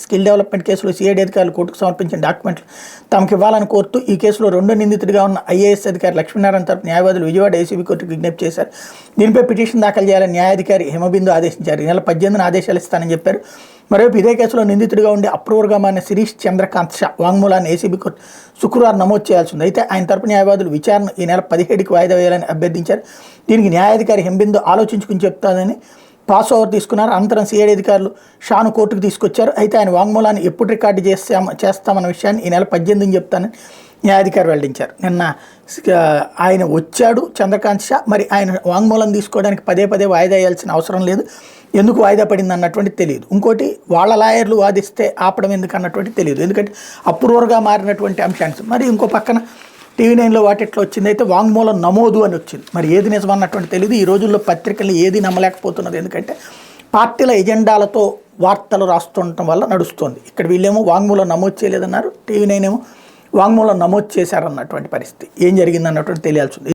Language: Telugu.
స్కిల్ డెవలప్మెంట్ కేసులో సిఐడి అధికారులు కోర్టుకు సమర్పించిన డాక్యుమెంట్లు తమకు ఇవ్వాలని కోరుతూ ఈ కేసులో రెండో నిందితుడిగా ఉన్న ఐఏఎస్ అధికారి లక్ష్మీనారాయణ తరపు న్యాయవాదులు విజయవాడ ఏసీబీ కోర్టుకు విజ్ఞప్తి చేశారు. దీనిపై పిటిషన్ దాఖలు చేయాలని న్యాయాధికారి హిమబిందు ఆదేశించారు. ఈ నెల 18న ఆదేశాలు ఇస్తానని చెప్పారు. మరోవైపు ఇదే కేసులో నిందితుడిగా ఉండి అప్రూవర్గా మారిన శిరీష్ చంద్రకాంత్ షా వాంగ్మూలాన్ని ఏసీబీ కోర్టు శుక్రవారం నమోదు చేయాల్సి ఉంది. అయితే ఆయన తరపు న్యాయవాదులు విచారణ ఈ నెల 17కి వాయిదా వేయాలని అభ్యర్థించారు. దీనికి న్యాయాధికారి హిమబిందు ఆలోచించుకుని చెప్తానని పాస్ ఓవర్ తీసుకున్నారు. అనంతరం సిఐడి అధికారులు షాను కోర్టుకు తీసుకొచ్చారు. అయితే ఆయన వాంగ్మూలాన్ని ఎప్పుడు రికార్డు చేస్తామన్న విషయాన్ని ఈ నెల 18ని చెప్తానని న్యాయాధికారి వెల్లడించారు. నిన్న ఆయన వచ్చాడు చంద్రకాంత్ షా. మరి ఆయన వాంగ్మూలం తీసుకోవడానికి పదే వాయిదా వేయాల్సిన అవసరం లేదు. ఎందుకు వాయిదా పడింది అన్నటువంటి తెలియదు. ఇంకోటి వాళ్ళ లాయర్లు వాదిస్తే ఆపడం ఎందుకు అన్నటువంటి తెలియదు. ఎందుకంటే అప్రూవర్గా మారినటువంటి అంశాన్ని మరి ఇంకో పక్కన టీవీ9లో వాటిట్లో వచ్చింది అయితే వాంగ్మూలం నమోదు అని వచ్చింది. మరి ఏది నిజమన్నటువంటి తెలియదు. ఈ రోజుల్లో పత్రికలు ఏది నమ్మలేకపోతున్నది. ఎందుకంటే పార్టీల ఎజెండాలతో వార్తలు రాస్తుండటం వల్ల నడుస్తుంది. ఇక్కడ వీళ్ళేమో వాంగ్మూలం నమోదు చేయలేదన్నారు, టీవీ9 ఏమో వాంగ్మూలం నమోదు చేశారన్నటువంటి పరిస్థితి. ఏం జరిగిందన్నటువంటి తెలియాల్సి ఉంది.